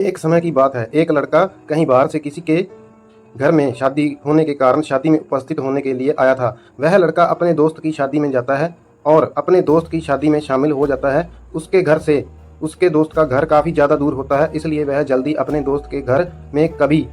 एक समय की बात है, एक लड़का कहीं बाहर से किसी के घर में शादी होने के कारण शादी में उपस्थित होने के लिए आया था। वह लड़का अपने दोस्त की शादी में जाता है और अपने दोस्त की शादी में शामिल हो जाता है। उसके घर से उसके दोस्त का घर काफ़ी ज़्यादा दूर होता है, इसलिए वह जल्दी अपने दोस्त के घर में कभी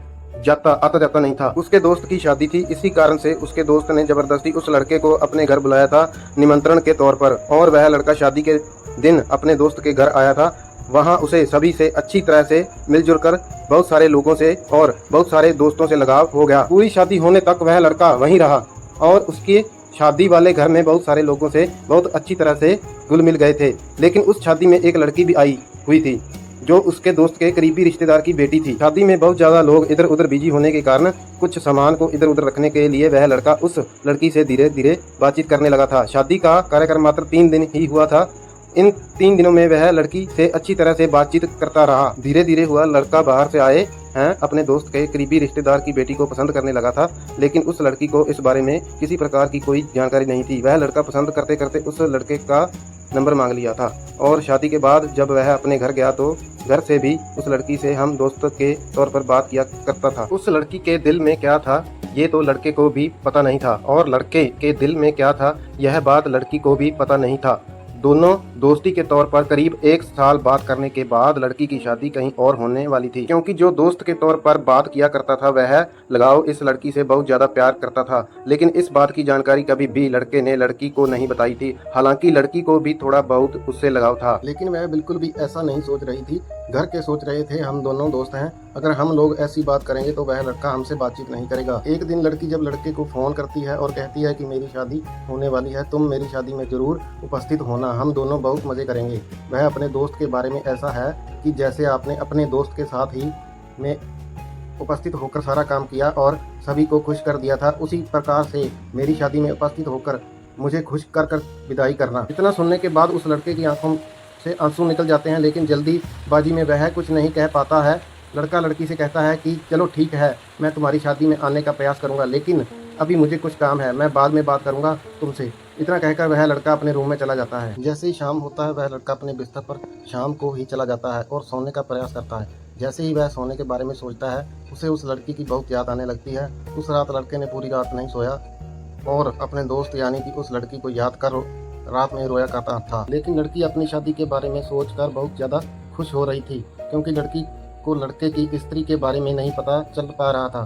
आता जाता नहीं था। उसके दोस्त की शादी थी, इसी कारण से उसके दोस्त ने ज़बरदस्ती उस लड़के को अपने घर बुलाया था निमंत्रण के तौर पर, और वह लड़का शादी के दिन अपने दोस्त के घर आया था। वहाँ उसे सभी से अच्छी तरह से मिलजुल कर बहुत सारे लोगों से और बहुत सारे दोस्तों से लगाव हो गया। पूरी शादी होने तक वह लड़का वहीं रहा और उसके शादी वाले घर में बहुत सारे लोगों से बहुत अच्छी तरह से घुल मिल गए थे। लेकिन उस शादी में एक लड़की भी आई हुई थी जो उसके दोस्त के करीबी रिश्तेदार की बेटी थी। शादी में बहुत ज़्यादा लोग इधर उधर बिजी होने के कारण कुछ सामान को इधर उधर रखने के लिए वह लड़का उस लड़की से धीरे धीरे बातचीत करने लगा था। शादी का कार्यक्रम मात्र 3 दिन ही हुआ था। इन 3 दिनों में वह लड़की से अच्छी तरह से बातचीत करता रहा। धीरे धीरे हुआ लड़का बाहर से आए हैं अपने दोस्त के करीबी रिश्तेदार की बेटी को पसंद करने लगा था, लेकिन उस लड़की को इस बारे में किसी प्रकार की कोई जानकारी नहीं थी। वह लड़का पसंद करते करते उस लड़के का नंबर मांग लिया था और शादी के बाद जब वह अपने घर गया तो घर से भी उस लड़की से हम दोस्त के तौर पर बात किया करता था। उस लड़की के दिल में क्या था ये तो लड़के को भी पता नहीं था, और लड़के के दिल में क्या था यह बात लड़की को भी पता नहीं था। दोनों दोस्ती के तौर पर करीब 1 साल बात करने के बाद लड़की की शादी कहीं और होने वाली थी, क्योंकि जो दोस्त के तौर पर बात किया करता था वह लगाव इस लड़की से बहुत ज्यादा प्यार करता था। लेकिन इस बात की जानकारी कभी भी लड़के ने लड़की को नहीं बताई थी। हालांकि लड़की को भी थोड़ा बहुत उससे लगाव था, लेकिन वह बिल्कुल भी ऐसा नहीं सोच रही थी। घर के सोच रहे थे हम दोनों दोस्त हैं, अगर हम लोग ऐसी बात करेंगे तो वह लड़का हमसे बातचीत नहीं करेगा। एक दिन लड़की जब लड़के को फोन करती है और कहती है कि मेरी शादी होने वाली है, तुम मेरी शादी में जरूर उपस्थित होना, हम दोनों बहुत मजे करेंगे। वह अपने दोस्त के बारे में ऐसा है कि जैसे आपने अपने दोस्त के साथ ही में उपस्थित होकर सारा काम किया और सभी को खुश कर दिया था, उसी प्रकार से मेरी शादी में उपस्थित होकर मुझे खुश कर कर विदाई करना। इतना सुनने के बाद उस लड़के की आंखों से आंसू निकल जाते हैं, लेकिन जल्दीबाजी में वह कुछ नहीं कह पाता है। लड़का लड़की से कहता है कि चलो ठीक है, मैं तुम्हारी शादी में आने का प्रयास करूंगा, लेकिन अभी मुझे कुछ काम है, मैं बाद में बात करूंगा तुमसे। इतना कहकर वह लड़का अपने रूम में चला जाता है। जैसे ही शाम होता है वह लड़का अपने बिस्तर पर शाम को ही चला जाता है और सोने का प्रयास करता है। जैसे ही वह सोने के बारे में सोचता है उसे उस लड़की की बहुत याद आने लगती है। उस रात लड़के ने पूरी रात नहीं सोया और अपने दोस्त यानी कि उस लड़की को याद कर रात में रोया करता था। लेकिन लड़की अपनी शादी के बारे में सोचकर बहुत ज़्यादा खुश हो रही थी, क्योंकि लड़की को लड़के की स्त्री के बारे में नहीं पता चल पा रहा था।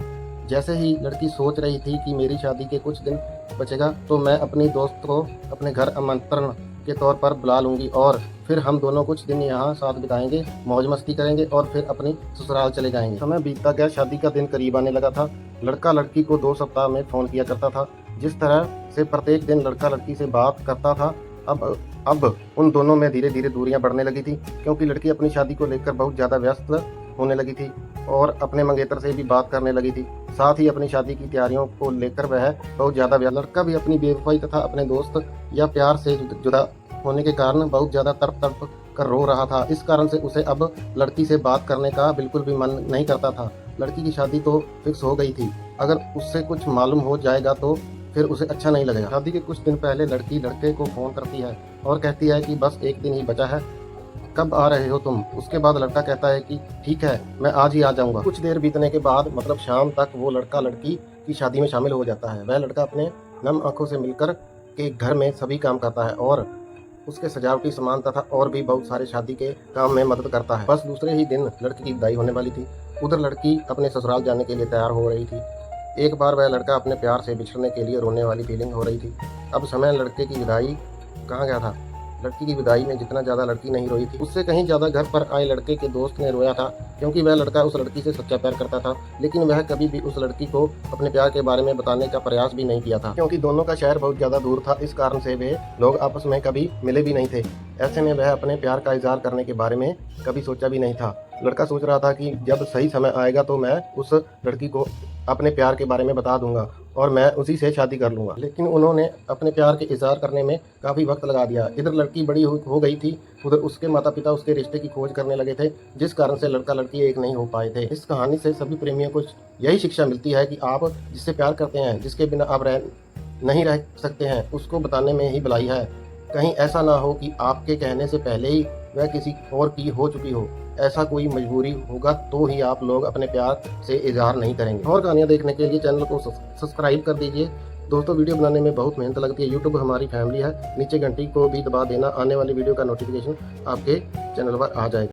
जैसे ही लड़की सोच रही थी कि मेरी शादी के कुछ दिन बचेगा तो मैं अपनी दोस्त को अपने घर आमंत्रण के तौर पर बुला लूंगी और फिर हम दोनों कुछ दिन यहाँ साथ बिताएंगे, मौज मस्ती करेंगे और फिर अपनी ससुराल चले जाएंगे। समय बीतता गया, शादी का दिन करीब आने लगा था। लड़का लड़की को 2 सप्ताह में फ़ोन किया करता था। जिस तरह से प्रत्येक दिन लड़का लड़की से बात करता था, अब उन दोनों में धीरे धीरे दूरियां बढ़ने लगी थी, क्योंकि लड़की अपनी शादी को लेकर बहुत ज़्यादा व्यस्त होने लगी थी और अपने मंगेतर से भी बात करने लगी थी। साथ ही अपनी शादी की तैयारियों को लेकर वह बहुत ज़्यादा व्यस्त। लड़का भी अपनी बेवफाई तथा अपने दोस्त या प्यार से जुदा होने के कारण बहुत ज़्यादा तड़प कर रो रहा था। इस कारण से उसे अब लड़की से बात करने का बिल्कुल भी मन नहीं करता था। लड़की की शादी तो फिक्स हो गई थी, अगर उससे कुछ मालूम हो जाएगा तो फिर उसे अच्छा नहीं लगेगा। शादी के कुछ दिन पहले लड़की लड़के को फ़ोन करती है और कहती है कि बस 1 दिन ही बचा है, कब आ रहे हो तुम। उसके बाद लड़का कहता है कि ठीक है, मैं आज ही आ जाऊंगा। कुछ देर बीतने के बाद मतलब शाम तक वो लड़का लड़की की शादी में शामिल हो जाता है। वह लड़का अपने नम आंखों से मिलकर के घर में सभी काम करता है और उसके सजावटी सामान तथा और भी बहुत सारे शादी के काम में मदद करता है। बस दूसरे ही दिन लड़की की विदाई होने वाली थी। उधर लड़की अपने ससुराल जाने के लिए तैयार हो रही थी। एक बार वह लड़का अपने प्यार से बिछड़ने के लिए रोने वाली फीलिंग हो रही थी। अब समय लड़के की विदाई कहाँ गया था। लड़की की विदाई में जितना ज़्यादा लड़की नहीं रोई थी, उससे कहीं ज़्यादा घर पर आए लड़के के दोस्त ने रोया था, क्योंकि वह लड़का उस लड़की से सच्चा प्यार करता था। लेकिन वह कभी भी उस लड़की को अपने प्यार के बारे में बताने का प्रयास भी नहीं किया था, क्योंकि दोनों का शहर बहुत ज़्यादा दूर था। इस कारण से वे लोग आपस में कभी मिले भी नहीं थे। ऐसे में वह अपने प्यार का इजहार करने के बारे में कभी सोचा भी नहीं था। लड़का सोच रहा था कि जब सही समय आएगा तो मैं उस लड़की को अपने प्यार के बारे में बता दूंगा और मैं उसी से शादी कर लूँगा। लेकिन उन्होंने अपने प्यार के इजहार करने में काफ़ी वक्त लगा दिया। इधर लड़की बड़ी हो गई थी, उधर उसके माता पिता उसके रिश्ते की खोज करने लगे थे, जिस कारण से लड़का लड़की एक नहीं हो पाए थे। इस कहानी से सभी प्रेमियों को यही शिक्षा मिलती है कि आप जिससे प्यार करते हैं, जिसके बिना आप नहीं रह सकते हैं, उसको बताने में ही भलाई है। कहीं ऐसा ना हो कि आपके कहने से पहले ही वह किसी और की हो चुकी हो। ऐसा कोई मजबूरी होगा तो ही आप लोग अपने प्यार से इजहार नहीं करेंगे। और कहानियाँ देखने के लिए चैनल को सब्सक्राइब कर दीजिए। दोस्तों, वीडियो बनाने में बहुत मेहनत लगती है। यूट्यूब हमारी फैमिली है। नीचे घंटी को भी दबा देना, आने वाली वीडियो का नोटिफिकेशन आपके चैनल पर आ जाएगा।